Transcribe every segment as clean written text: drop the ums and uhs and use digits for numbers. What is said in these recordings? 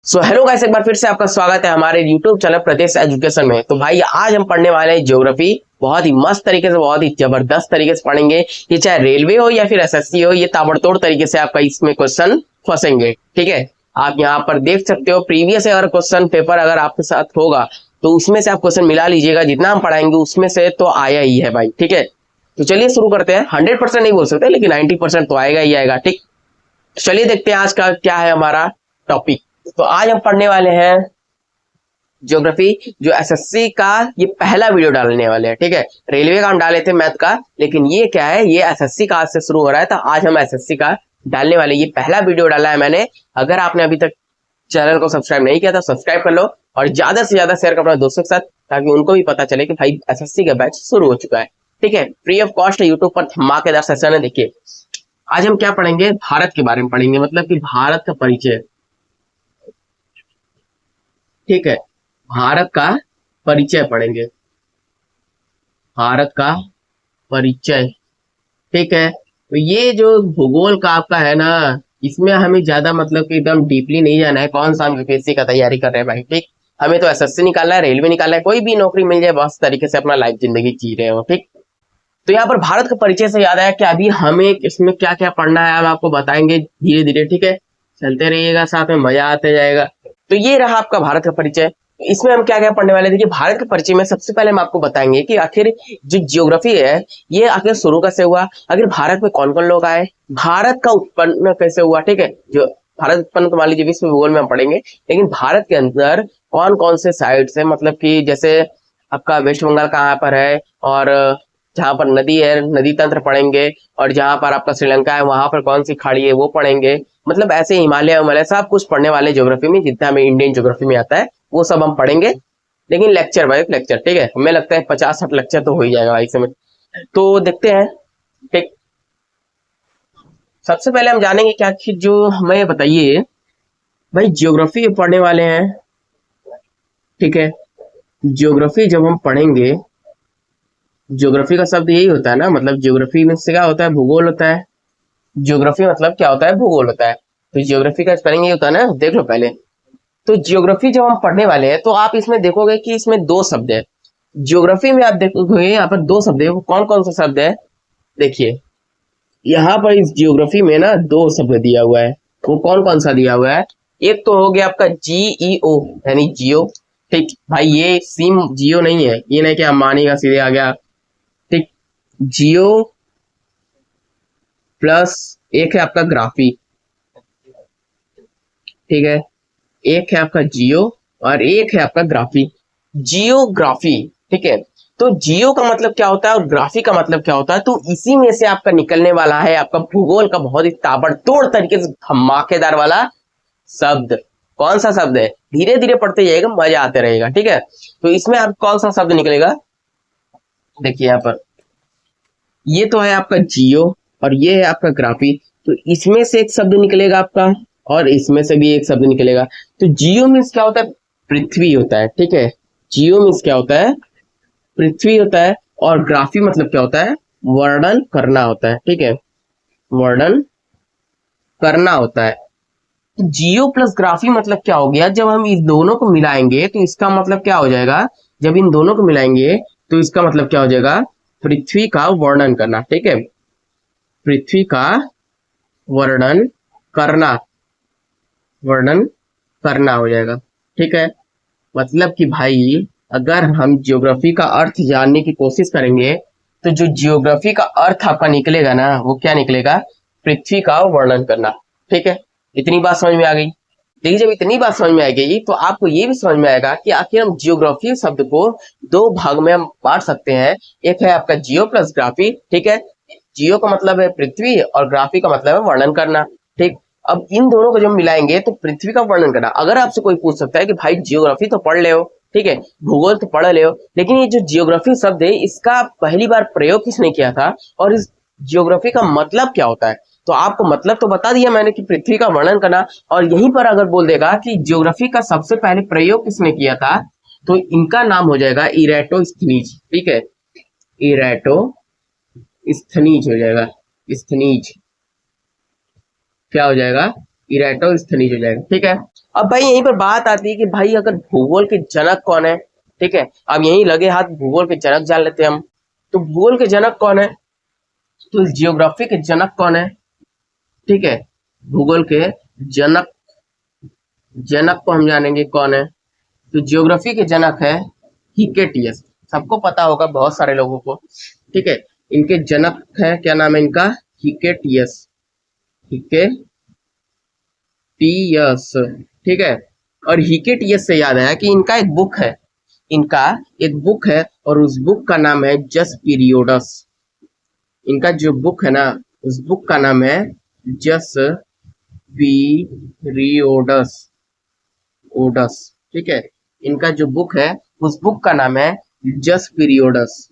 Hello guys, एक बार फिर से आपका स्वागत है हमारे यूट्यूब चैनल प्रदेश एजुकेशन में। तो भाई आज हम पढ़ने वाले हैं ज्योग्राफी। बहुत ही मस्त तरीके से, बहुत ही जबरदस्त तरीके से पढ़ेंगे। ये चाहे रेलवे हो या फिर एसएससी हो, ये ताबड़तोड़ तरीके से आपका इसमें क्वेश्चन फंसेंगे। ठीक है, आप यहाँ पर देख सकते हो प्रीवियस अगर क्वेश्चन पेपर अगर आपके साथ होगा तो उसमें से आप क्वेश्चन मिला लीजिएगा। जितना हम पढ़ाएंगे उसमें से तो आया ही है भाई। ठीक है, तो चलिए शुरू करते हैं। 100% नहीं बोल सकते लेकिन 90% तो आएगा ही आएगा। ठीक, चलिए देखते हैं आज का क्या है हमारा टॉपिक। तो आज हम पढ़ने वाले हैं ज्योग्राफी, जो एसएससी का ये पहला वीडियो डालने वाले हैं। ठीक है, रेलवे का हम डाले थे मैथ का, लेकिन ये क्या है, ये एसएससी का आज से शुरू हो रहा है। तो आज हम एसएससी का डालने वाले, ये पहला वीडियो डाला है मैंने। अगर आपने अभी तक चैनल को सब्सक्राइब नहीं किया तो सब्सक्राइब कर लो और ज्यादा से ज्यादा शेयर कर अपने दोस्तों के साथ, ताकि उनको भी पता चले कि भाई एसएससी का बैच शुरू हो चुका है। ठीक है, फ्री ऑफ कॉस्ट है, यूट्यूब पर धमाकेदार सेशन है। देखिए आज हम क्या पढ़ेंगे, भारत के बारे में पढ़ेंगे, मतलब कि भारत का परिचय। ठीक है, भारत का परिचय पढ़ेंगे, भारत का परिचय। ठीक है, तो ये जो भूगोल का आपका है ना, इसमें हमें ज्यादा मतलब कि एकदम डीपली नहीं जाना है। कौन सा हम यूपीएससी का तैयारी कर रहे हैं भाई। ठीक, हमें तो एसएससी निकालना है, रेलवे निकालना है, कोई भी नौकरी मिल जाए, बस तरीके से अपना लाइफ जिंदगी जी रहे हो। ठीक, तो यहाँ पर भारत का परिचय से याद आया कि अभी हमें इसमें क्या क्या पढ़ना है, हम आपको बताएंगे धीरे धीरे। ठीक है, चलते रहिएगा साथ में, मजा आते जाएगा। तो ये रहा आपका भारत का परिचय। इसमें हम क्या क्या पढ़ने वाले थे कि भारत के परिचय में सबसे पहले हम आपको बताएंगे कि आखिर जो ज्योग्राफी है ये आखिर शुरू कैसे हुआ, आखिर भारत में कौन कौन लोग आए, भारत का उत्पन्न कैसे हुआ। ठीक है, जो भारत उत्पन्न तो मान लीजिए विश्व भूगोल में हम पढ़ेंगे, लेकिन भारत के अंदर कौन कौन से साइट्स है, मतलब कि जैसे आपका वेस्ट बंगाल कहाँ पर है, और जहां पर नदी है नदी तंत्र पढ़ेंगे, और जहां पर आपका श्रीलंका है वहां पर कौन सी खाड़ी है वो पढ़ेंगे। मतलब ऐसे हिमालय हिमालय सब कुछ पढ़ने वाले ज्योग्राफी में, जितना हमें इंडियन ज्योग्राफी में आता है वो सब हम पढ़ेंगे। लेकिन लेक्चर बाय लेक्चर। ठीक है, हमें लगता है 50-60 लेक्चर तो हो ही जाएगा भाई समय। तो देखते हैं। ठीक, सबसे पहले हम जानेंगे क्या कि जो हमें बताइए भाई, ज्योग्राफी पढ़ने वाले हैं। ठीक है, ज्योग्राफी जब हम पढ़ेंगे, ज्योग्राफी का शब्द यही होता है ना, मतलब ज्योग्राफी में से क्या होता है, भूगोल होता है। ज्योग्राफी मतलब क्या होता है, भूगोल होता है। तो ज्योग्राफी का स्पेलिंग ये होता है ना, देख लो पहले। तो ज्योग्राफी जब हम पढ़ने वाले हैं तो आप इसमें देखोगे कि इसमें दो शब्द है। ज्योग्राफी में आप देखोगे यहाँ पर दो शब्द है। वो कौन कौन सा शब्द है, देखिए यहाँ पर इस ज्योग्राफी में ना दो शब्द दिया हुआ है। वो कौन कौन सा दिया हुआ है, एक तो हो गया आपका जीईओ यानी जियो। ठीक भाई, ये सिम जियो नहीं है, ये नहीं कि अंबानी का सीधे आ गया। ठीक, जियो प्लस एक है आपका ग्राफी। ठीक है, एक है आपका जियो और एक है आपका ग्राफी, जियोग्राफी। ठीक है, तो जियो का मतलब क्या होता है और ग्राफी का मतलब क्या होता है, तो इसी में से आपका निकलने वाला है आपका भूगोल का बहुत ही ताबड़तोड़ तरीके से धमाकेदार वाला शब्द। कौन सा शब्द है, धीरे धीरे पढ़ते जाइएगा, मजा आते रहेगा। ठीक है, तो इसमें आप कौन सा शब्द निकलेगा, देखिए यहाँ पर ये तो है आपका जियो और ये है आपका ग्राफी। तो इसमें से एक शब्द निकलेगा आपका और इसमें से भी एक शब्द निकलेगा। तो जियो मीन्स क्या होता है, पृथ्वी होता है। ठीक है, जियो मीन्स क्या होता है, पृथ्वी होता है। और ग्राफी मतलब क्या होता है, वर्णन करना होता है। ठीक है, वर्णन करना होता है। तो जियो प्लस ग्राफी मतलब क्या हो गया, जब हम इन दोनों को मिलाएंगे तो इसका मतलब क्या हो जाएगा, जब इन दोनों को मिलाएंगे तो इसका मतलब क्या हो जाएगा, पृथ्वी का वर्णन करना। ठीक है, पृथ्वी का वर्णन करना, वर्णन करना हो जाएगा। ठीक है, मतलब कि भाई अगर हम ज्योग्राफी का अर्थ जानने की कोशिश करेंगे तो जो ज्योग्राफी का अर्थ आपका निकलेगा ना, वो क्या निकलेगा, पृथ्वी का वर्णन करना। ठीक है, इतनी बात समझ में आ गई। देखिए जब इतनी बात समझ में आ गई तो आपको ये भी समझ में आएगा कि आखिर हम जियोग्राफी शब्द को दो भाग में हम बांट सकते हैं। एक है आपका जियो प्लस ग्राफी। ठीक है, जियो का मतलब है पृथ्वी और ग्राफी का मतलब है वर्णन करना। ठीक, अब इन दोनों को जब मिलाएंगे तो पृथ्वी का वर्णन करना। अगर आपसे कोई पूछ सकता है कि भाई जियोग्राफी तो पढ़ ले हो, ठीक है, भूगोल तो पढ़ ले हो, लेकिन ये जो जियोग्राफी शब्द है इसका पहली बार प्रयोग किसने किया था और इस जियोग्राफी का मतलब क्या होता है, तो आपको मतलब तो बता दिया मैंने कि पृथ्वी का वर्णन करना। और यहीं पर अगर बोल देगा कि ज्योग्राफी का सबसे पहले प्रयोग किसने किया था, तो इनका नाम हो जाएगा इरेटोस्थनीज। ठीक है, इरेटोस्थनीज हो जाएगा, स्थनीज क्या हो जाएगा, इरेटोस्थनीज हो जाएगा। ठीक है, अब भाई यहीं पर बात आती है कि भाई अगर भूगोल के जनक कौन है, ठीक है, अब यहीं लगे हाथ भूगोल के जनक जान लेते हैं हम। तो भूगोल के जनक कौन है, तो जियोग्राफी के जनक कौन है, ठीक है, भूगोल के जनक, जनक को हम जानेंगे कौन है। तो जियोग्राफी के जनक है हिकेटियस, सबको पता होगा बहुत सारे लोगों को, ठीक है। इनके जनक है, क्या नाम है इनका, हिकेटियस, हिकेटियस, ठीक है। और हिकेटियस से याद आया कि इनका एक बुक है, इनका एक बुक है और उस बुक का नाम है जस पीरियोडस। इनका जो बुक है ना, उस बुक का नाम है जस पीरियोडस, ओडस, ठीक है। इनका जो बुक है उस बुक का नाम है जस पीरियोडस,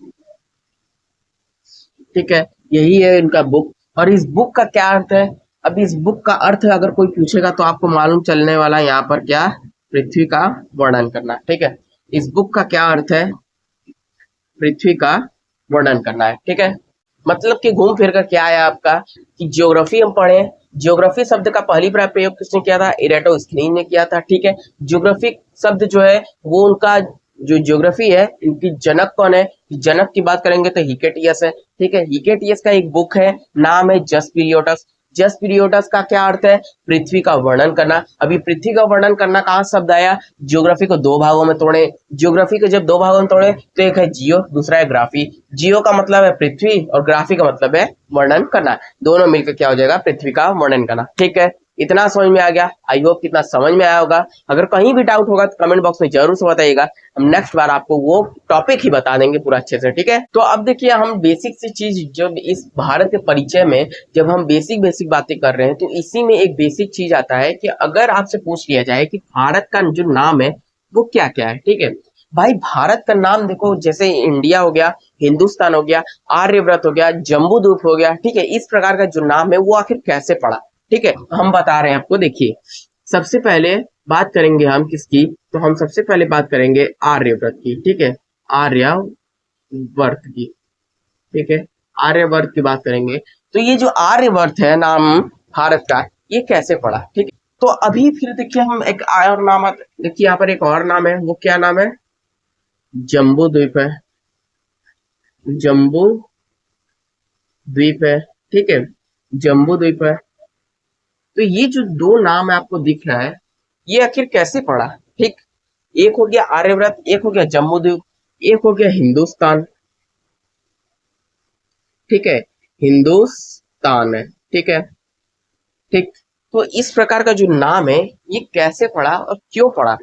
ठीक है, यही है इनका बुक। और इस बुक का क्या अर्थ है, अब इस बुक का अर्थ अगर कोई पूछेगा तो आपको मालूम चलने वाला यहाँ पर क्या, पृथ्वी का वर्णन करना, ठीक है। इस बुक का क्या अर्थ है, पृथ्वी का वर्णन करना है, ठीक है। मतलब कि घूम फिर कर क्या आया आपका कि ज्योग्राफी हम पढ़े, ज्योग्राफी शब्द का पहली बार प्रयोग किसने किया था, इरेटोस्थनीज ने किया था, ठीक है। ज्योग्राफी शब्द जो है वो उनका जो ज्योग्राफी है इनकी जनक कौन है, जनक की बात करेंगे तो हिकेटियस है, ठीक है। हिकेटियस का एक बुक है, नाम है जस पीरियोडस। जस पीरियोडस का क्या अर्थ है, पृथ्वी का वर्णन करना। अभी पृथ्वी का वर्णन करना कहाँ शब्द आया, ज्योग्राफी को दो भागों में तोड़े, ज्योग्राफी को जब दो भागों में तोड़े तो एक है जियो, दूसरा है ग्राफी। जियो का मतलब है पृथ्वी और ग्राफी का मतलब है वर्णन करना, दोनों मिलकर क्या हो जाएगा, पृथ्वी का वर्णन करना, ठीक है। इतना समझ में आ गया, आई होप कितना समझ में आया होगा। अगर कहीं भी डाउट होगा तो कमेंट बॉक्स में जरूर से बताइएगा, हम नेक्स्ट बार आपको वो टॉपिक ही बता देंगे पूरा अच्छे से, ठीक है। तो अब देखिए हम बेसिक सी चीज, जब इस भारत के परिचय में जब हम बेसिक बातें कर रहे हैं तो इसी में एक बेसिक चीज आता है कि अगर आपसे पूछ लिया जाए कि भारत का जो नाम है वो क्या क्या है, ठीक है। भाई भारत का नाम देखो, जैसे इंडिया हो गया, हिंदुस्तान हो गया, आर्यव्रत हो गया, जम्बूद्वीप हो गया, ठीक है। इस प्रकार का जो नाम है वो आखिर कैसे पड़ा, ठीक है, हम बता रहे हैं आपको। देखिए सबसे पहले बात करेंगे हम किसकी, तो हम सबसे पहले बात करेंगे आर्यव्रत की, ठीक है, आर्यवर्त की, ठीक है, आर्यवर्त की बात करेंगे। तो ये जो आर्यवर्त है नाम भारत का, ये कैसे पड़ा, ठीक है। तो अभी फिर देखिए हम एक और नाम, देखिए यहाँ पर एक और नाम है, वो क्या नाम है, जम्बू द्वीप है, जम्बू द्वीप है, ठीक है, जम्बू द्वीप है। तो ये जो दो नाम आपको दिख रहा है ये आखिर कैसे पड़ा, ठीक। एक हो गया आर्यव्रत, एक हो गया जम्बूद्वीप, एक हो गया हिंदुस्तान, ठीक है, हिंदुस्तान है, ठीक है, ठीक। तो इस प्रकार का जो नाम है ये कैसे पड़ा और क्यों पड़ा,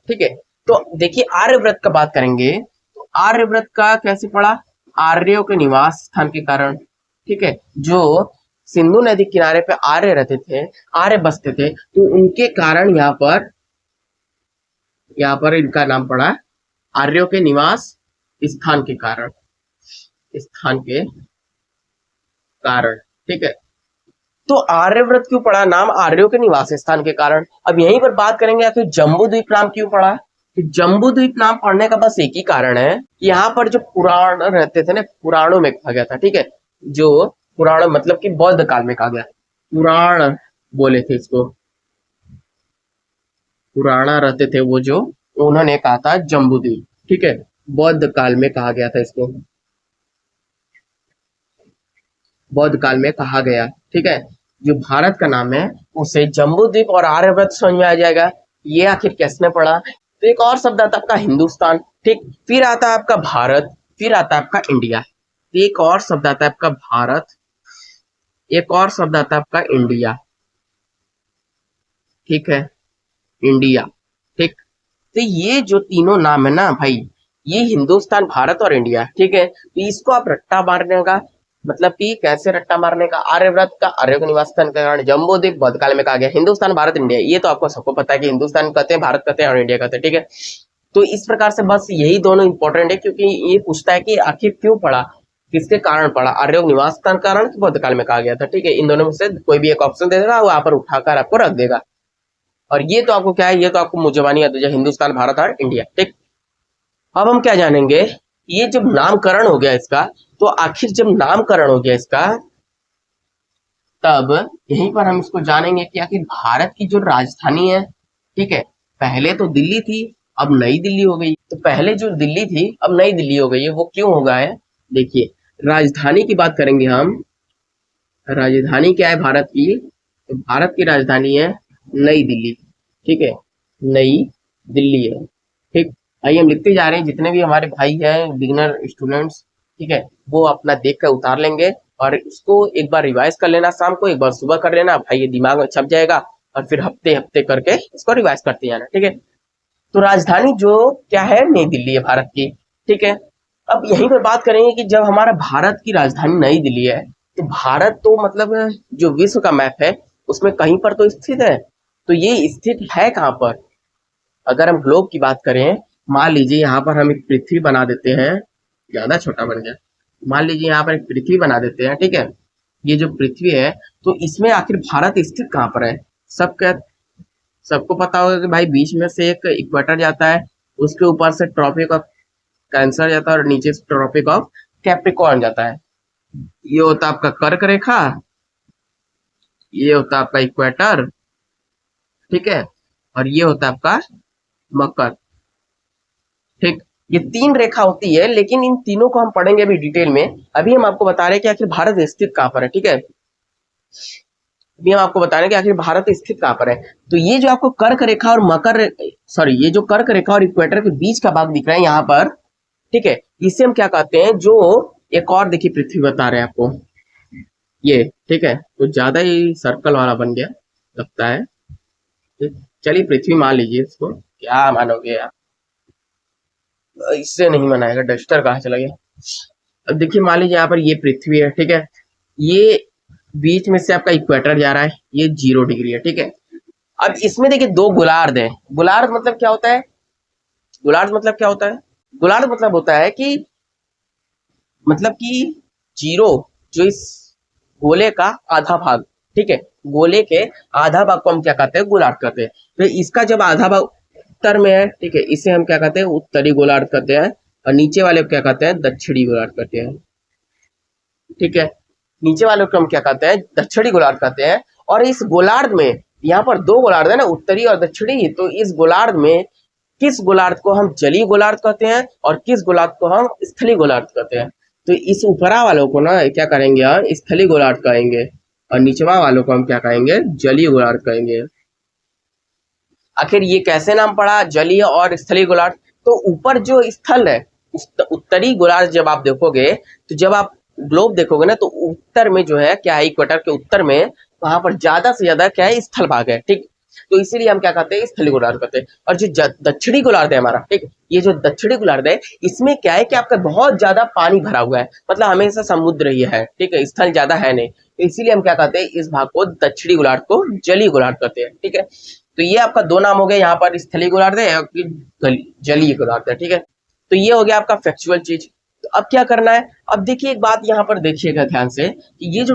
ठीक है। तो देखिए आर्यव्रत का बात करेंगे तो आर्यव्रत का कैसे पड़ा, आर्यों के निवास स्थान के कारण, ठीक है। जो सिंधु नदी किनारे पे आर्य रहते थे, आर्य बसते थे, तो उनके कारण यहाँ पर इनका नाम पड़ा आर्यों के निवास स्थान के कारण, स्थान के कारण, ठीक है। तो आर्यव्रत क्यों पड़ा नाम, आर्यों के निवास स्थान के कारण। अब यहीं पर बात करेंगे आखिर जम्बू द्वीप नाम क्यों पड़ा, तो जम्बू द्वीप नाम पड़ने का बस एक ही कारण है कि यहाँ पर जो पुराण रहते थे ना, पुराणों में कहा गया था, ठीक है, जो पुराण मतलब कि बौद्ध काल में कहा गया, पुराण बोले थे इसको, पुराणा रहते थे वो, जो उन्होंने कहा था जम्बूद्वीप, ठीक है, बौद्ध काल में कहा गया था इसको, बौद्ध काल में कहा गया, ठीक है। जो भारत का नाम है उसे जम्बूद्वीप और आर्यव्रत समझ में आ जाएगा, ये आखिर किसने पढ़ा। तो एक और शब्द आता है आपका हिंदुस्तान, ठीक, फिर आता है आपका भारत, फिर आता है आपका इंडिया, एक और शब्द आता है आपका भारत, एक और शब्द आता है आपका इंडिया, ठीक है, इंडिया, ठीक। तो ये जो तीनों नाम है ना भाई, ये हिंदुस्तान, भारत और इंडिया, ठीक है। तो इसको आप रट्टा मारने का मतलब कि कैसे रट्टा मारने का, आर्यव्रत का आर्य के निवास स्थान के कारण, जम्बूद्वीप बौद्ध काल में कहा गया, हिंदुस्तान भारत इंडिया, ये तो आपको सबको पता है कि हिंदुस्तान कहते हैं, भारत कहते हैं और इंडिया कहते हैं, ठीक है। तो इस प्रकार से बस यही दोनों इंपॉर्टेंट है, क्योंकि ये पूछता है कि आखिर क्यों पड़ा, किसके कारण पड़ा, आर्य निवास स्थान कारण कि बौद्ध काल में कहा गया था, ठीक है। इन दोनों में से कोई भी एक ऑप्शन दे देगा, वो यहाँ पर उठाकर आपको रख देगा। और ये तो आपको क्या है, ये तो आपको मुझबानी याद हो जाए, हिंदुस्तान भारत और इंडिया, ठीक। अब हम क्या जानेंगे, ये जब नामकरण हो गया इसका, तो आखिर जब नामकरण हो गया इसका, तब यहीं पर हम इसको जानेंगे कि आखिर भारत की जो राजधानी है, ठीक है। पहले तो दिल्ली थी, अब नई दिल्ली हो गई। तो पहले जो दिल्ली थी अब नई दिल्ली हो गई है, वो क्यों होगा है? देखिए, राजधानी की बात करेंगे हम। राजधानी क्या है भारत की? तो भारत की राजधानी है नई दिल्ली। ठीक है, नई दिल्ली है। ठीक। आइए हम लिखते जा रहे हैं, जितने भी हमारे भाई हैं बिगिनर स्टूडेंट्स, ठीक है, वो अपना देख कर उतार लेंगे और इसको एक बार रिवाइज कर लेना, शाम को एक बार सुबह कर लेना भाई, ये दिमाग में छप जाएगा और फिर हफ्ते हफ्ते करके इसको रिवाइज करते जाना। ठीक है। तो राजधानी जो क्या है, नई दिल्ली है भारत की। ठीक है। अब यहीं पर बात करेंगे कि जब हमारा भारत की राजधानी नई दिल्ली है, तो भारत तो मतलब जो विश्व का मैप है उसमें कहीं पर तो स्थित है। तो ये स्थित है कहाँ पर? अगर हम ग्लोब की बात करें, मान लीजिए यहाँ पर हम एक पृथ्वी बना देते हैं, ज्यादा छोटा बन गया। मान लीजिए यहाँ पर एक पृथ्वी बना देते हैं, ठीक है। ये जो पृथ्वी है, तो इसमें आखिर भारत स्थित कहाँ पर है? सब सबको पता होगा कि भाई बीच में से एक इक्वेटर जाता है, उसके ऊपर से ट्रॉपिक ऑफ कैंसर जाता है और नीचे से ट्रॉपिक ऑफ कैप्रिकॉर्न जाता है। ये होता है आपका कर्क रेखा, ये होता है आपका इक्वेटर, ठीक है, और ये होता है आपका मकर। ठीक। ये तीन रेखा होती है, लेकिन इन तीनों को हम पढ़ेंगे अभी डिटेल में। अभी हम आपको बता रहे हैं कि आखिर भारत स्थित कहाँ पर है। ठीक है, अभी हम आपको बता रहे हैं कि आखिर भारत स्थित कहाँ पर है। तो ये जो आपको कर्क रेखा और ये जो कर्क रेखा और इक्वेटर के बीच का भाग दिख रहा है यहाँ पर, ठीक है, इसे हम क्या कहते हैं? जो एक और देखिए पृथ्वी बता रहे हैं आपको, ये ठीक है, तो ज्यादा ही सर्कल वाला बन गया लगता है। ठीक, चलिए पृथ्वी मान लीजिए इसको, क्या मानोगे यार, इससे नहीं मनाएगा, डस्टर कहाँ चला गया। अब देखिए मान लीजिए यहाँ पर ये पृथ्वी है, ठीक है, ये बीच में से आपका इक्वेटर जा रहा है, ये 0 डिग्री है। ठीक है। अब इसमें देखिए दो गोलार्ध है। गोलार्ध मतलब क्या होता है? गोलार्ध मतलब क्या होता है? गोलार्ध मतलब होता है कि मतलब कि जीरो, जो इस गोले का आधा भाग, ठीक है, गोले के आधा भाग को हम क्या कहते हैं? गोलार्ध कहते हैं। तो इसका जब आधा भाग उत्तर में है, ठीक है, इसे हम क्या कहते हैं? उत्तरी गोलार्ध कहते हैं। और नीचे वाले को क्या कहते हैं? दक्षिणी गोलार्ध कहते हैं। ठीक है, नीचे वाले को हम क्या कहते हैं? दक्षिणी गोलार्ध कहते हैं। और इस गोलार्ध में, यहाँ पर दो गोलार्ध है ना, उत्तरी और दक्षिणी, तो इस गोलार्ध में किस गोलार्ध को हम जलीय गोलार्ध कहते हैं और किस गोलार्ध को हम स्थलीय गोलार्ध कहते हैं? तो इस ऊपरा वालों को ना क्या करेंगे हम? स्थलीय गोलार्ध कहेंगे, और निचवा वालों को हम क्या कहेंगे? जलीय गोलार्ध कहेंगे। आखिर ये कैसे नाम पड़ा, जलीय और स्थलीय गोलार्ध? तो ऊपर जो स्थल है, उत्तरी गोलार्ध जब आप देखोगे, तो जब आप ग्लोब देखोगे ना, तो उत्तर में जो है क्या है? इक्वेटर के उत्तर में वहां पर ज्यादा से ज्यादा क्या है? स्थल भाग है। ठीक। तो इसीलिए हम क्या कहते हैं? स्थलीय गोलार्ध कहते हैं। और जो दक्षिणी गोलार्ध है हमारा, ठीक, ये जो दक्षिणी गोलार्ध है, इसमें क्या है कि आपका बहुत ज्यादा पानी भरा हुआ है, मतलब हमेशा समुद्र ही है, ठीक है, स्थल ज्यादा है नहीं। तो इसीलिए हम क्या कहते हैं? इस भाग को, दक्षिणी गोलार्ध को, जलीय गोलार्ध कहते हैं। ठीक है। तो ये आपका दो नाम हो गए, यहाँ पर स्थलीय गोलार्ध है और जलीय गोलार्ध है। ठीक है। तो ये हो गया आपका फैक्चुअल चीज। तो अब क्या करना है? अब देखिए एक बात यहाँ पर देखिएगा ध्यान से, कि ये जो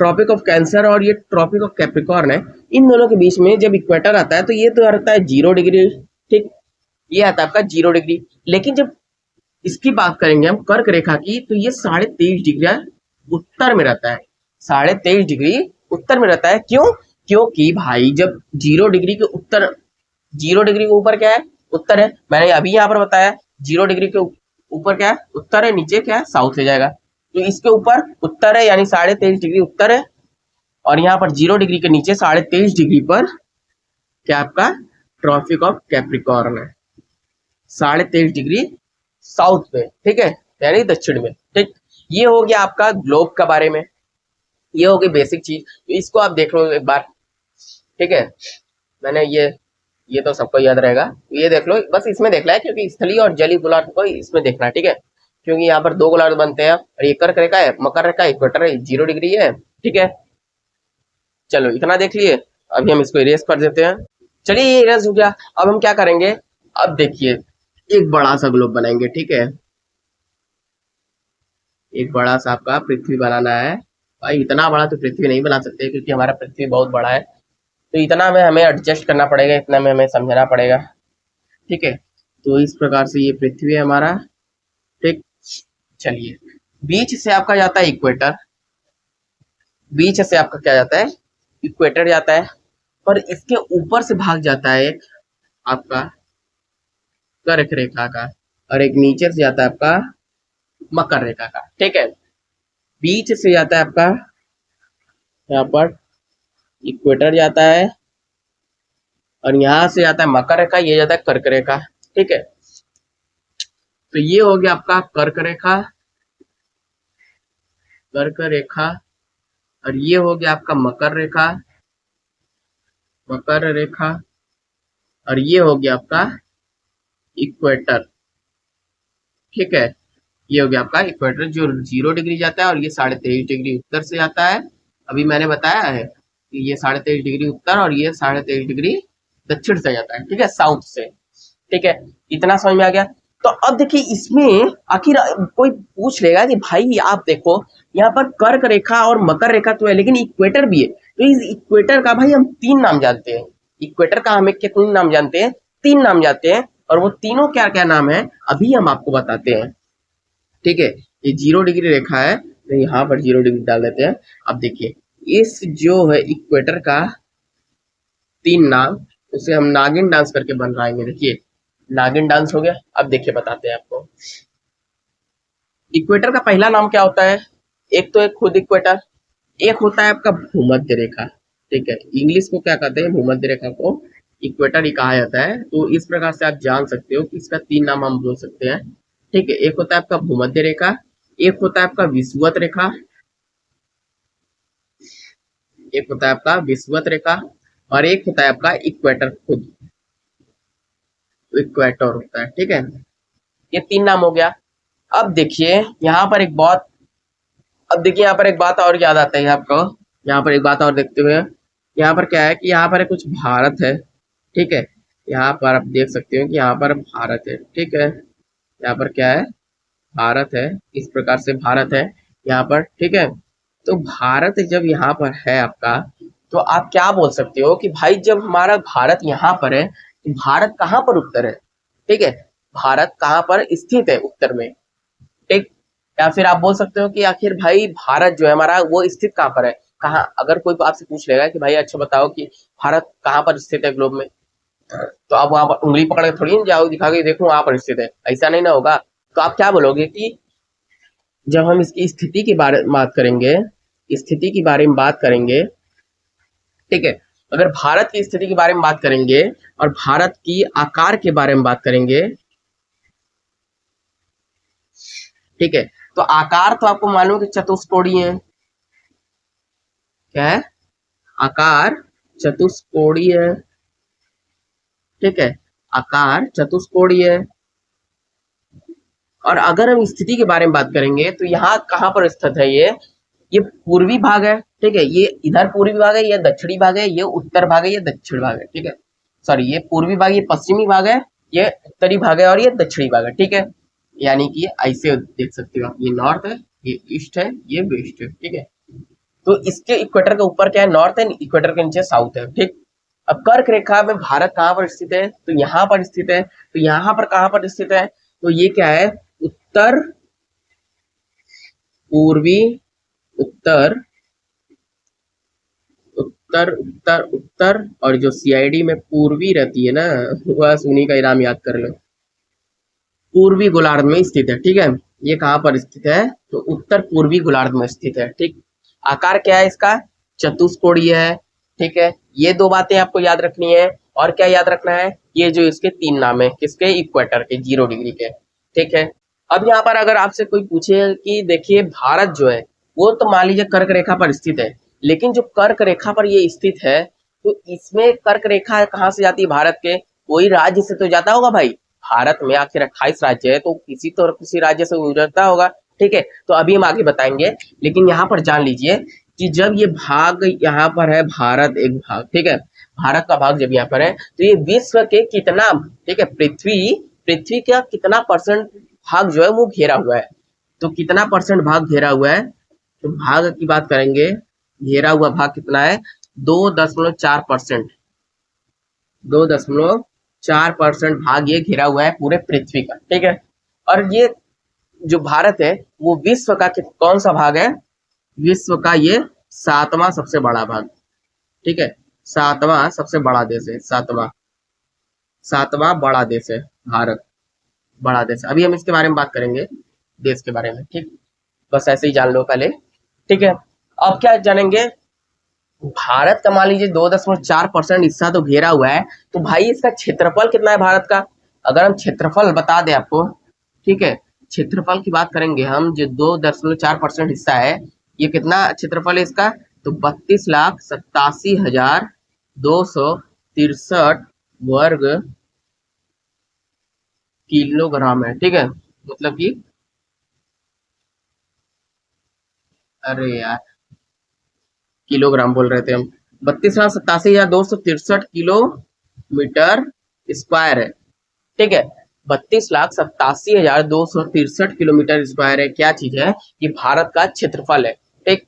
ट्रॉपिक ऑफ कैंसर और ये ट्रॉपिक ऑफ कैप्रिकॉर्न है, इन दोनों के बीच में जब इक्वेटर आता है, तो ये तो आता है 0 डिग्री। ठीक, ये आता है आपका 0 डिग्री। लेकिन जब इसकी बात करेंगे हम कर्क रेखा की, तो ये 23.5 डिग्री उत्तर में रहता है। 23.5 डिग्री उत्तर में रहता है। क्यों? क्योंकि भाई जब 0 डिग्री के उत्तर, 0 डिग्री के ऊपर क्या है? उत्तर है। मैंने अभी यहाँ पर बताया 0 डिग्री के ऊपर क्या है? उत्तर है, नीचे क्या है? साउथ ले जाएगा। तो इसके ऊपर उत्तर है, यानी 23.5 डिग्री उत्तर है, और यहाँ पर 0 डिग्री के नीचे 23.5 डिग्री पर क्या आपका? ट्रॉपिक ऑफ कैप्रिकॉर्न है, 23.5 डिग्री साउथ में, ठीक है, यानी दक्षिण में। ठीक, ये हो गया आपका ग्लोब के बारे में, ये हो गई बेसिक चीज। तो इसको आप देख लो एक बार, ठीक है। मैंने ये तो सबको याद रहेगा, ये देख लो, बस इसमें देखना है, क्योंकि स्थलीय और जलीय गोलार्ध को इसमें देखना है, ठीक है, क्योंकि यहाँ पर दो गोलार्ध बनते हैं, और ये कर्क रेखा है, मकर रेखा, इक्वेटर है, 0 डिग्री है। ठीक है, चलो इतना देख लिए। अभी हम इसको इरेज कर देते हैं। चलिए ये इरेज हो गया। अब हम क्या करेंगे? अब देखिए एक बड़ा सा ग्लोब बनाएंगे, ठीक है, एक बड़ा सा आपका पृथ्वी बनाना है। भाई इतना बड़ा तो पृथ्वी नहीं बना सकते, क्योंकि हमारा पृथ्वी बहुत बड़ा है, तो इतना में हमें एडजस्ट करना पड़ेगा, इतना में हमें समझना पड़ेगा। ठीक है, तो इस प्रकार से ये पृथ्वी है हमारा। ठीक, चलिए, बीच से आपका जाता है इक्वेटर, बीच से आपका क्या जाता है? इक्वेटर जाता है। पर इसके ऊपर से भाग जाता है एक आपका कर्क रेखा का, और एक नीचे से जाता है आपका मकर रेखा का। ठीक है, बीच से जाता है आपका यहाँ पर इक्वेटर जाता है, और यहाँ से जाता है मकर रेखा, ये जाता है कर्क रेखा। ठीक है, तो ये हो गया आपका कर्क रेखा, कर्क रेखा, और ये हो गया आपका मकर रेखा, मकर रेखा, और ये हो गया आपका इक्वेटर। ठीक है, ये हो गया आपका इक्वेटर जो 0 डिग्री जाता है, और ये 23.5 डिग्री उत्तर से जाता है। अभी मैंने बताया है कि ये 23.5 डिग्री उत्तर और ये 23.5 डिग्री दक्षिण से जाता है। ठीक है, साउथ से। ठीक है, इतना समझ में आ गया। तो अब देखिए इसमें आखिर कोई पूछ लेगा कि भाई आप देखो यहाँ पर कर्क रेखा और मकर रेखा तो है, लेकिन इक्वेटर भी है, तो इस इक्वेटर का भाई हम 3 नाम जानते हैं। इक्वेटर का हमें कितने नाम जानते हैं? 3 नाम जानते हैं, और वो तीनों क्या क्या नाम है अभी हम आपको बताते हैं। ठीक है, ये 0 डिग्री रेखा है, तो यहाँ पर 0 डिग्री डाल देते हैं। अब देखिए इस जो है इक्वेटर का 3 नाम, उसे हम नागिन डांस करके बनवाएंगे। देखिए नागिन डांस हो गया। अब देखिए बताते हैं आपको, इक्वेटर का पहला नाम क्या होता है? एक तो है खुद इक्वेटर, एक होता है आपका भूमध्य रेखा। ठीक है, इंग्लिश को क्या कहते हैं? भूमध्य रेखा को इक्वेटर ही कहा जाता है। तो इस प्रकार से आप जान सकते हो कि इसका 3 नाम हम बोल सकते हैं। ठीक है, एक होता है आपका भूमध्य रेखा, एक होता है आपका विषुवत रेखा, एक होता है आपका विषुवत रेखा, और एक होता है आपका इक्वेटर, खुद इक्वेटर होता है। ठीक है, ये 3 नाम हो गया। अब देखिए यहाँ पर एक बहुत, अब देखिए यहाँ पर एक बात और याद आता है आपको। यहाँ पर एक बात और देखते हुए, यहाँ पर क्या है कि यहाँ पर कुछ भारत है। ठीक है, यहाँ पर आप देख सकते हो कि यहाँ पर भारत है। ठीक है, यहाँ पर क्या है? भारत है। इस प्रकार से भारत है यहाँ पर। ठीक है, तो भारत जब यहाँ पर है आपका, तो आप क्या बोल सकते हो कि भाई जब हमारा भारत यहाँ पर है, तो भारत कहाँ पर उत्तर है? ठीक है, भारत कहाँ पर स्थित है उत्तर में? ठीक, या फिर आप बोल सकते हो कि आखिर भाई भारत जो है हमारा वो स्थित कहाँ पर है? कहाँ, अगर कोई आपसे पूछ लेगा कि भाई अच्छा बताओ कि भारत कहाँ पर स्थित है ग्लोब में, तो आप वहां पर उंगली पकड़ के थोड़ी ना जाओ दिखा के देखो वहां पर स्थित है, ऐसा नहीं ना होगा। तो आप क्या बोलोगे कि जब हम इसकी स्थिति के बारे में बात करेंगे, स्थिति के बारे में बात करेंगे, ठीक है, अगर भारत की स्थिति के बारे में बात करेंगे और भारत की आकार के बारे में बात करेंगे, ठीक है, तो आकार तो आपको मालूम है कि चतुष्कोणीय है। क्या है? आकार चतुष्कोणीय है। ठीक है, आकार चतुष्कोणीय है। और अगर हम स्थिति के बारे में बात करेंगे तो यहाँ कहाँ पर स्थित है? ये पूर्वी भाग है। ठीक है, ये इधर पूर्वी भाग है, ये दक्षिणी भाग है, ये उत्तर भाग है, ये दक्षिण भाग है। ठीक है, सॉरी, ये पूर्वी भाग, ये पश्चिमी भाग है, ये उत्तरी भाग है, और ये दक्षिणी भाग है। ठीक है, यानी कि ऐसे देख सकते हो आप, ये नॉर्थ है, ये ईस्ट है, ये वेस्ट है। ठीक है, तो इसके इक्वेटर के ऊपर क्या है? नॉर्थ है, इक्वेटर के नीचे साउथ है। ठीक, अब कर्क रेखा में भारत कहाँ पर स्थित है? तो यहाँ पर स्थित है। तो यहाँ पर कहाँ पर स्थित है? तो ये क्या है? उत्तर पूर्वी, उत्तर उत्तर उत्तर उत्तर, और जो सीआईडी में पूर्वी रहती है ना, बस उन्हीं का नाम याद कर लो। पूर्वी गोलार्ध में स्थित है। ठीक है, ये कहाँ पर स्थित है? तो उत्तर पूर्वी गोलार्ध में स्थित है। ठीक, आकार क्या है इसका? चतुष्कोणीय है। ठीक है, ये 2 बातें आपको याद रखनी है। और क्या याद रखना है? ये जो इसके 3 नाम है, किसके? इक्वेटर के, 0 डिग्री के। ठीक है, अब यहाँ पर अगर आपसे कोई पूछे कि देखिए भारत जो है वो तो मान लीजिए कर्क रेखा पर स्थित है, लेकिन जो कर्क रेखा पर ये स्थित है, तो इसमें कर्क रेखा कहाँ से जाती है भारत के? कोई राज्य से तो जाता होगा भाई। भारत में आखिर 28 राज्य है, तो किसी राज्य से गुजरता होगा। ठीक है, तो अभी हम आगे बताएंगे, लेकिन यहाँ पर जान लीजिए कि जब ये भाग यहाँ पर है, भारत एक भाग, ठीक है, भारत का भाग जब यहाँ पर है, तो ये विश्व के कितना, ठीक है, पृथ्वी का कितना परसेंट भाग जो है वो घेरा हुआ है? तो कितना परसेंट भाग घेरा हुआ है? तो भाग की बात करेंगे, घेरा हुआ भाग कितना है? 2.4%। 2.4% भाग ये घेरा हुआ है पूरे पृथ्वी का। ठीक है, और ये जो भारत है वो विश्व का कौन सा भाग है? विश्व का ये 7वां सबसे बड़ा भाग। ठीक है, सातवां सबसे बड़ा देश है, सातवां बड़ा देश है भारत, बड़ा देश। अभी हम इसके बारे में बात करेंगे, देश के बारे में, ठीक। बस ऐसे ही जान लो पहले, ठीक है। अब क्या जानेंगे, भारत का मान लीजिए 2.4% हिस्सा तो घेरा हुआ है, तो भाई इसका क्षेत्रफल कितना है भारत का। अगर हम क्षेत्रफल बता दें आपको, ठीक है, क्षेत्रफल की बात करेंगे हम, जो 2.4% हिस्सा है, ये कितना क्षेत्रफल है इसका, तो 32,87,263 वर्ग किलोग्राम है, ठीक है। मतलब कि अरे यार, किलोग्राम बोल रहे थे हम, 32,87,263 किलोमीटर स्क्वायर है, ठीक है। 32,87,263 किलोमीटर स्क्वायर है, क्या चीज है, कि भारत का क्षेत्रफल है, ठीक।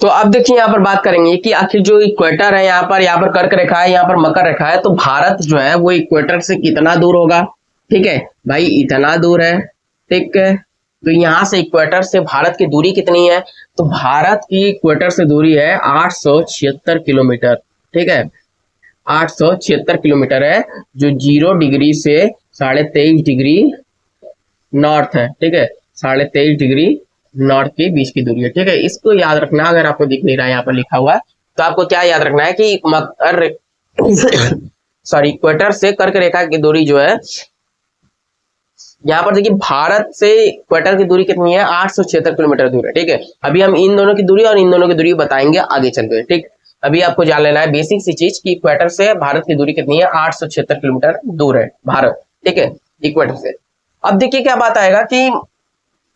तो अब देखिए यहाँ पर बात करेंगे कि आखिर जो इक्वेटर है, यहाँ पर कर्क रेखा है, यहाँ पर मकर रेखा है, तो भारत जो है वो इक्वेटर से कितना दूर होगा, ठीक है भाई, इतना दूर है, ठीक है। तो यहाँ से इक्वेटर से भारत की दूरी कितनी है, तो भारत की इक्वेटर से दूरी है 876 किलोमीटर, ठीक है, 876 किलोमीटर है, जो 0 डिग्री से 23.5 डिग्री नॉर्थ है, ठीक है, 23.5 डिग्री नॉर्थ के बीच की दूरी है, ठीक है। इसको याद रखना, अगर आपको दिख नहीं रहा है यहाँ पर लिखा हुआ, तो आपको क्या याद रखना है कि मकर सॉरी, इक्वेटर से कर्क रेखा की दूरी जो है, यहाँ पर देखिए भारत से इक्वेटर की दूरी कितनी है, 876 किलोमीटर दूर है, ठीक है। अभी हम इन दोनों की दूरी और इन दोनों की दूरी बताएंगे आगे चलते हुए, ठीक। अभी आपको जान लेना है बेसिक सी चीज कि इक्वेटर से भारत की दूरी कितनी है, 876 किलोमीटर दूर है भारत, ठीक है, इक्वेटर से। अब देखिए क्या बात आएगा कि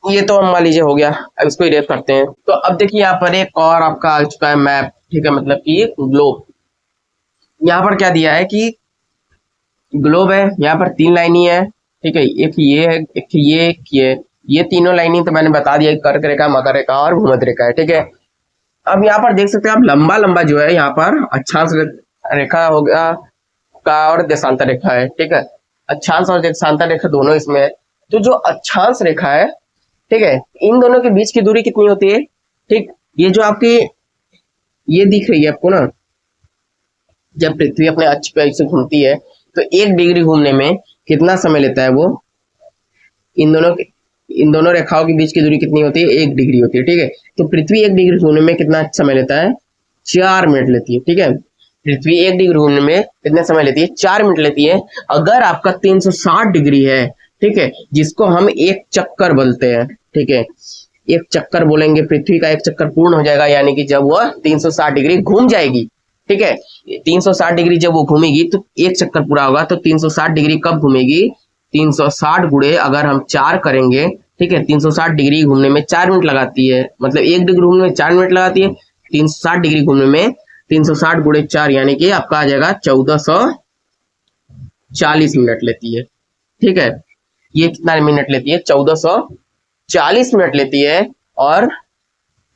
ये तो हम मान लीजिए हो गया, अब इसको इरेज करते हैं। तो अब देखिए यहाँ पर एक और आपका आ चुका है मैप, ठीक है, मतलब कि ग्लोब। यहाँ पर क्या दिया है कि ग्लोब है, यहाँ पर 3 लाइन ही है, ठीक है, एक ये है, एक ये तीनों लाइनिंग तो मैंने बता दिया, कर्क रेखा, मकर रेखा और भूमध्य रेखा है, ठीक है। अब यहाँ पर देख सकते हैं आप, लंबा लंबा जो है यहाँ पर अक्षांश रेखा हो गया का और देशांतर रेखा है, ठीक है, अक्षांश और देशांतर रेखा दोनों इसमें है। तो जो अक्षांश रेखा है, ठीक है, इन दोनों के बीच की दूरी कितनी होती है, ठीक, ये जो आपकी ये दिख रही है आपको ना, जब पृथ्वी अपने अक्ष पे ऐसे घूमती है, तो 1 डिग्री घूमने में कितना समय लेता है वो, इन दोनों रेखाओं के बीच की दूरी कितनी होती है, 1 डिग्री होती है, ठीक है। तो पृथ्वी 1 डिग्री घूमने में कितना समय लेता है, 4 मिनट लेती है, ठीक है। पृथ्वी 1 डिग्री घूमने में कितने समय लेती है, 4 मिनट लेती है। अगर आपका 360 डिग्री है, ठीक है, जिसको हम एक चक्कर बोलते हैं, ठीक है, एक चक्कर बोलेंगे, पृथ्वी का एक चक्कर पूर्ण हो जाएगा, यानी कि जब वह 360 डिग्री घूम जाएगी, ठीक है, 360 डिग्री जब वो घूमेगी तो एक चक्कर पूरा होगा। तो 360 डिग्री कब घूमेगी, 360 गुणे अगर हम 4 करेंगे, ठीक है, 360 डिग्री घूमने में 4 मिनट लगाती है, मतलब 1 डिग्री घूमने में 4 मिनट लगाती है, 360 डिग्री घूमने में 360 गुणे 4 यानी कि आपका आ जाएगा 1440 मिनट लेती है, ठीक है। ये कितना मिनट लेती है, 1440 मिनट लेती है, और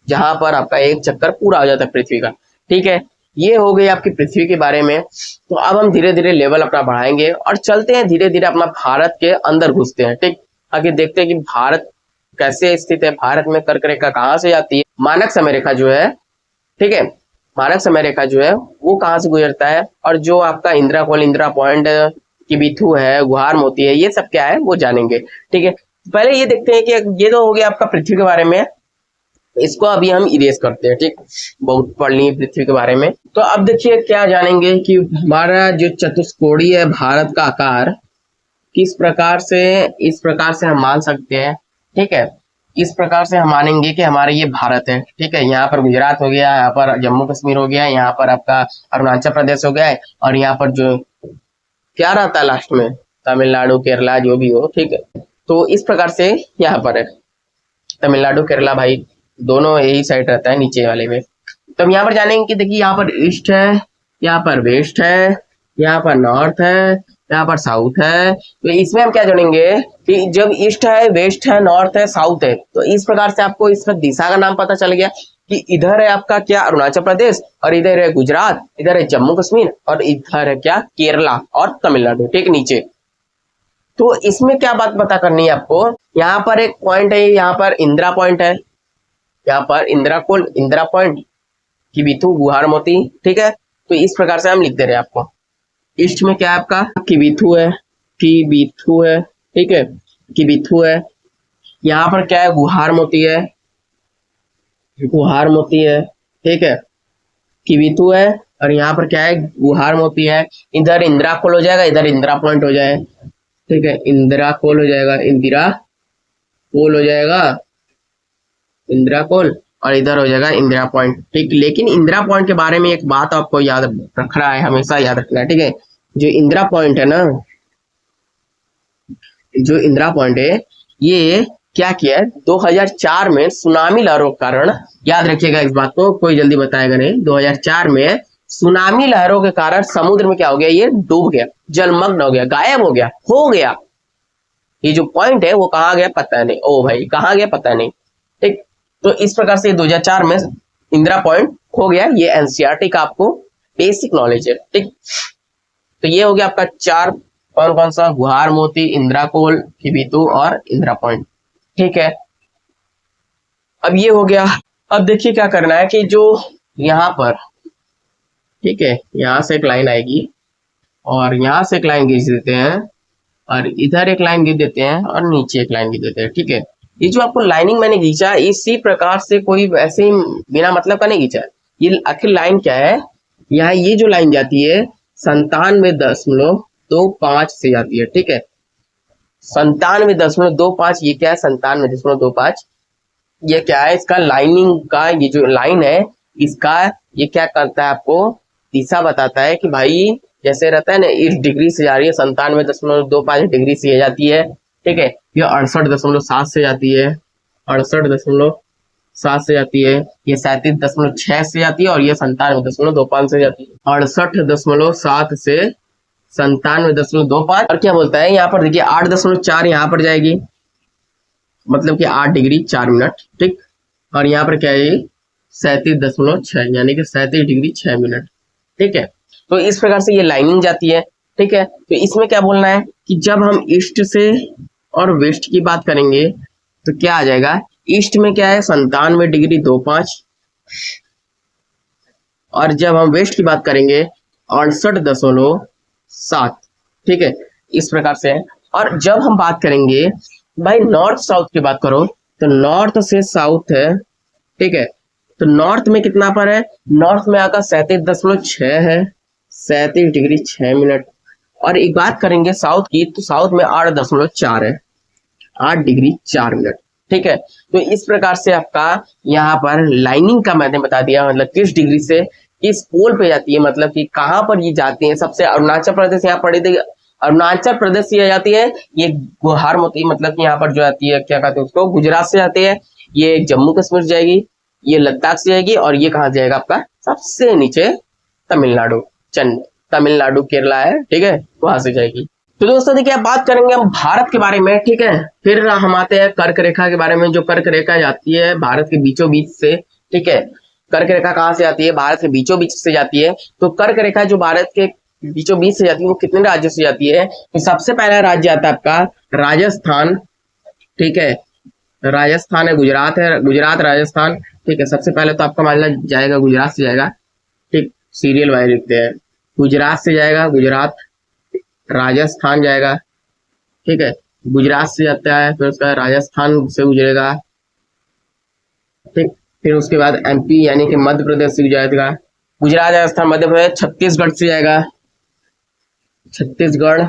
जहां पर आपका एक चक्कर पूरा हो जाता है पृथ्वी का, ठीक है। ये हो गई आपकी पृथ्वी के बारे में। तो अब हम धीरे धीरे लेवल अपना बढ़ाएंगे और चलते हैं धीरे धीरे अपना भारत के अंदर घुसते हैं, ठीक। आगे देखते हैं कि भारत कैसे स्थित है, भारत में कर्क रेखा कहाँ से जाती है, मानक समय रेखा जो है, ठीक है, मानक समय रेखा जो है वो कहाँ से गुजरता है, और जो आपका इंदिरा कोल, इंदिरा पॉइंट, किबिथु है, गुहार मोती है, ये सब क्या है वो जानेंगे, ठीक है। पहले ये देखते हैं कि ये तो हो गया आपका पृथ्वी के बारे में, इसको अभी हम इरेज करते हैं, ठीक, बहुत पढ़ लिए पृथ्वी के बारे में। तो अब देखिए क्या जानेंगे कि हमारा जो चतुष्कोणीय है भारत का आकार, किस प्रकार से, इस प्रकार से हम मान सकते हैं, ठीक है, इस प्रकार से हम मानेंगे कि हमारा ये भारत है, ठीक है। यहाँ पर गुजरात हो गया, यहाँ पर जम्मू कश्मीर हो गया, यहाँ पर आपका अरुणाचल प्रदेश हो गया है, और यहाँ पर जो क्या रहता है लास्ट में, तमिलनाडु, केरला, जो भी हो, ठीक है। तो इस प्रकार से यहाँ पर है तमिलनाडु, केरला, भाई दोनों यही साइड रहता है नीचे वाले में। तो हम यहाँ पर जानेंगे कि देखिए यहाँ पर ईस्ट है, यहाँ पर वेस्ट है, यहाँ पर नॉर्थ है, यहाँ पर साउथ है। तो इसमें हम क्या जानेंगे कि जब ईस्ट है, वेस्ट है, नॉर्थ है, साउथ है, तो इस प्रकार से आपको इसका दिशा का नाम पता चल गया कि इधर है आपका क्या, अरुणाचल प्रदेश, और इधर है गुजरात, इधर है जम्मू कश्मीर, और इधर है क्या, केरला और तमिलनाडु, ठीक, नीचे। तो इसमें क्या बात पता करनी है आपको, यहाँ पर एक पॉइंट है, यहाँ पर इंदिरा पॉइंट है, यहाँ पर इंदिरा कोल, इंदिरा पॉइंट, किबिथु, गुहार मोती, ठीक है। तो इस प्रकार से हम लिख दे रहे हैं आपको। ईस्ट में क्या है आपका, किबिथु है, किबिथु है, ठीक है, किबिथु है। यहाँ पर क्या है, गुहार मोती है, गुहार मोती है, ठीक है, किबिथु है। और यहाँ पर क्या है, गुहार मोती है। इधर इंदिरा कोल हो जाएगा, इधर इंदिरा पॉइंट हो जाए, ठीक है, इंदिरा कोल हो जाएगा, इंदिरा कोल हो जाएगा, इंदिरा कोल, और इधर हो जाएगा इंदिरा पॉइंट, ठीक। लेकिन इंदिरा पॉइंट के बारे में एक बात आपको याद रखना है, हमेशा याद रखना है, ठीक है। जो इंदिरा पॉइंट है ना, जो इंदिरा पॉइंट है, ये क्या किया है, 2004 में सुनामी लहरों के कारण, याद रखिएगा इस बात को, कोई जल्दी बताएगा नहीं, 2004 में सुनामी लहरों के कारण समुद्र में क्या हो गया, ये डूब गया, जलमग्न हो गया, गायब हो गया, हो गया। ये जो पॉइंट है वो कहाँ गया पता नहीं, ओ भाई कहाँ गया पता नहीं, ठीक। तो इस प्रकार से 2004 में इंदिरा पॉइंट हो गया। ये एनसीईआरटी का आपको बेसिक नॉलेज है, ठीक। तो ये हो गया आपका 4, कौन कौन सा, गुहार मोती, इंदिरा कोल, किबिथु और इंदिरा पॉइंट, ठीक है। अब ये हो गया। अब देखिए क्या करना है कि जो यहाँ पर, ठीक है, यहाँ से एक लाइन आएगी और यहाँ से एक लाइन खींच देते हैं और इधर एक लाइन खींच देते हैं और नीचे एक लाइन खींच देते हैं, ठीक है। ये जो आपको लाइनिंग मैंने खींचा, इसी प्रकार से कोई वैसे ही बिना मतलब का नहीं खींचा। ये आखिर लाइन क्या है, यहाँ ये जो लाइन जाती है 97.25 से जाती है, ठीक है, 97.25। ये क्या है, 97.25, ये क्या है, इसका लाइनिंग का ये जो लाइन है, इसका ये क्या करता है, आपको दिशा बताता है कि भाई जैसे रहता है ना, इस डिग्री से जा रही है, 97.25 डिग्री से जाती है, ठीक है। ये 68.7 से जाती है, 68.7 से जाती है, ये 37.6 से जाती है, और ये 97.25 से जाती है, 68.7 से 97.25। और क्या बोलता है यहाँ पर, देखिए 8.4 यहाँ पर जाएगी, मतलब कि 8 डिग्री 4 मिनट, ठीक। और यहाँ पर क्या है, 37.6 यानी कि 37 डिग्री 6 मिनट, ठीक है। तो इस प्रकार से ये लाइनिंग जाती है, ठीक है। तो इसमें क्या बोलना है कि जब हम ईस्ट से और वेस्ट की बात करेंगे तो क्या आ जाएगा, ईस्ट में क्या है 97.25, और जब हम वेस्ट की बात करेंगे 68.7, ठीक है, इस प्रकार से है। और जब हम बात करेंगे भाई नॉर्थ साउथ की बात करो, तो नॉर्थ से साउथ है, ठीक है। तो नॉर्थ में कितना पर है, नॉर्थ में आकर 37.6 है, 37 डिग्री 6 मिनट। और एक बात करेंगे साउथ की, तो साउथ में 8.4 है, 8 डिग्री 4 मिनट, ठीक है। तो इस प्रकार से आपका यहाँ पर लाइनिंग का मैंने बता दिया, मतलब किस डिग्री से किस पोल पे जाती है, मतलब कि कहाँ पर ये जाती है। सबसे अरुणाचल प्रदेश यहाँ पड़ी थी, अरुणाचल प्रदेश से जाती है, ये गुहार मोती, मतलब कि यहाँ पर जो आती है, क्या कहते हैं उसको, गुजरात से जाती है, ये जम्मू कश्मीर जाएगी, ये लद्दाख से जाएगी, और ये कहाँ जाएगा आपका सबसे नीचे तमिलनाडु, तमिलनाडु केरला है, ठीक है, वहां से जाएगी। तो दोस्तों देखिए, अब बात करेंगे हम भारत के बारे में, ठीक है। फिर हम आते हैं कर्क रेखा के बारे में। जो कर्क रेखा जाती है भारत के बीचों बीच से, ठीक है, कर्क रेखा कहाँ से जाती है, भारत के बीचों बीच से जाती है। तो कर्क रेखा जो भारत के बीचों बीच से जाती है, वो कितने राज्यों से जाती है, तो सबसे पहला राज्य आता है आपका राजस्थान, ठीक है, राजस्थान है, गुजरात है, गुजरात राजस्थान, ठीक है। सबसे पहले तो आपका मानना जाएगा गुजरात से जाएगा, ठीक, सीरियल वाइज लिखते हैं, गुजरात से जाएगा, गुजरात, राजस्थान जाएगा, ठीक है, गुजरात से जाता है, फिर उसका राजस्थान से गुजरेगा, ठीक, फिर उसके बाद एमपी यानी कि मध्य प्रदेश से जाएगा, गुजरात राजस्थान मध्य प्रदेश, छत्तीसगढ़ से जाएगा, छत्तीसगढ़,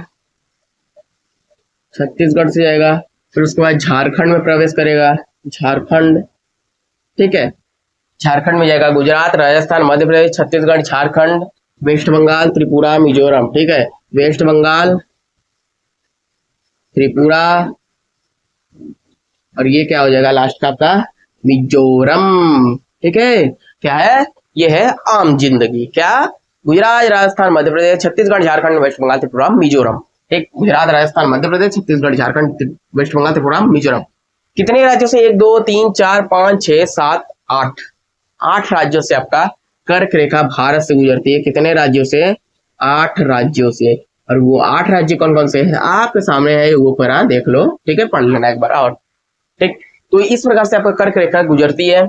छत्तीसगढ़ से जाएगा, फिर उसके बाद झारखंड में प्रवेश करेगा, झारखंड, ठीक है, झारखंड में जाएगा, गुजरात राजस्थान मध्य प्रदेश छत्तीसगढ़ झारखंड, वेस्ट बंगाल त्रिपुरा मिजोरम, ठीक है, वेस्ट बंगाल त्रिपुरा, और ये क्या हो जाएगा लास्ट का आपका मिजोरम, ठीक है। क्या है, ये है आम जिंदगी, क्या, गुजरात राजस्थान मध्य प्रदेश छत्तीसगढ़ झारखंड वेस्ट बंगाल त्रिपुरा मिजोरम, ठीक, गुजरात राजस्थान मध्य प्रदेश छत्तीसगढ़ झारखंड वेस्ट बंगाल त्रिपुरा मिजोरम। कितने राज्यों से, 1 2 3 4 5 6 7 8, 8 राज्यों से आपका कर्क रेखा भारत से गुजरती है। कितने राज्यों से, 8 राज्यों से। और वो 8 राज्य कौन कौन से हैं आपके सामने है, वो पढ़ा देख लो, ठीक है, पढ़ लेना एक बार और, ठीक। तो इस प्रकार से आपका कर्क रेखा गुजरती है।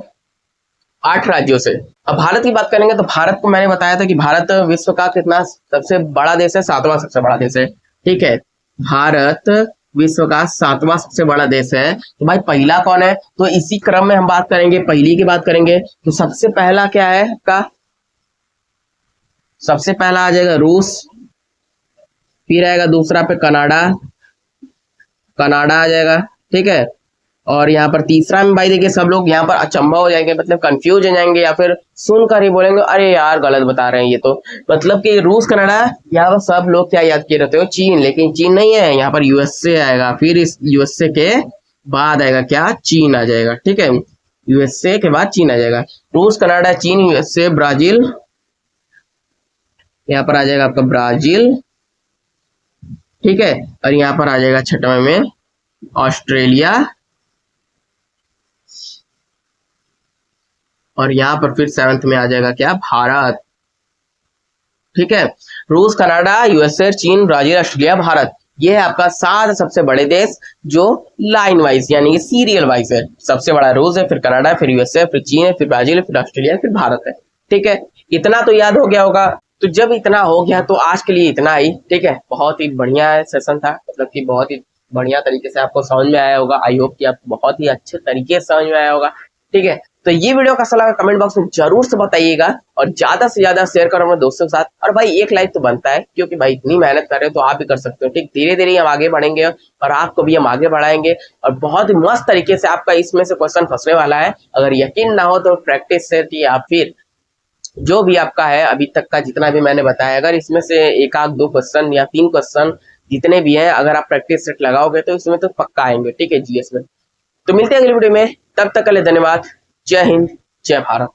8 राज्यों से। अब भारत की बात करेंगे तो भारत को मैंने बताया था कि भारत विश्व का कितना सबसे बड़ा देश है, 7वां सबसे बड़ा देश है। ठीक है, भारत विश्व का 7वां सबसे बड़ा देश है। तो भाई पहला कौन है, तो इसी क्रम में हम बात करेंगे, पहली की बात करेंगे तो सबसे पहला क्या है आपका, सबसे पहला आ जाएगा रूस, फिर आएगा दूसरा पे कनाडा, कनाडा आ जाएगा। ठीक है, और यहाँ पर तीसरा में भाई देखिए सब लोग यहाँ पर अचंभा हो जाएंगे, मतलब कंफ्यूज हो जाएंगे या फिर सुनकर ही बोलेंगे अरे यार गलत बता रहे हैं ये तो, मतलब कि रूस कनाडा, यहाँ पर सब लोग क्या याद किए रहते हो, चीन, लेकिन चीन नहीं है, यहाँ पर यूएसए आएगा, फिर इस यूएसए के बाद आएगा क्या, चीन आ जाएगा। ठीक है, यूएसए के बाद चीन आ जाएगा, रूस कनाडा चीन यूएसए ब्राजील, यहाँ पर आ जाएगा आपका ब्राजील। ठीक है, और यहाँ पर आ जाएगा छठवें में ऑस्ट्रेलिया, और यहाँ पर फिर 7वें में आ जाएगा क्या, भारत। ठीक है, रूस कनाडा यूएसए चीन ब्राजील ऑस्ट्रेलिया भारत, ये है आपका 7 सबसे बड़े देश जो लाइन वाइज यानी कि सीरियल वाइज है। सबसे बड़ा रूस है, फिर कनाडा, फिर यूएसए, फिर चीन है, फिर ब्राजील, फिर ऑस्ट्रेलिया, फिर भारत है। ठीक है, इतना तो याद हो गया होगा। तो जब इतना हो गया तो आज के लिए इतना ही। ठीक है, बहुत ही बढ़िया सेशन था, मतलब कि बहुत ही बढ़िया तरीके से आपको समझ में आया होगा। आई होप कि आपको बहुत ही अच्छे तरीके से समझ में आया होगा। ठीक है, तो ये वीडियो कैसा लगा कमेंट बॉक्स में जरूर से बताइएगा, और ज्यादा से ज्यादा शेयर करो अपने दोस्तों के साथ। और भाई एक लाइक तो बनता है, क्योंकि भाई इतनी मेहनत कर रहे हो तो आप भी कर सकते हो। ठीक, धीरे धीरे हम आगे बढ़ेंगे और आपको भी हम आगे बढ़ाएंगे, और बहुत ही मस्त तरीके से आपका इसमें से क्वेश्चन फंसने वाला है। अगर यकीन ना हो तो प्रैक्टिस से या फिर जो भी आपका है अभी तक का जितना भी मैंने बताया, अगर इसमें से एक आध 2 क्वेश्चन या 3 क्वेश्चन जितने भी हैं, अगर आप प्रैक्टिस सेट लगाओगे तो इसमें तो पक्का आएंगे। ठीक है, जीएस में। तो मिलते हैं अगली वीडियो में, तब तक के लिए धन्यवाद। जय हिंद, जय भारत।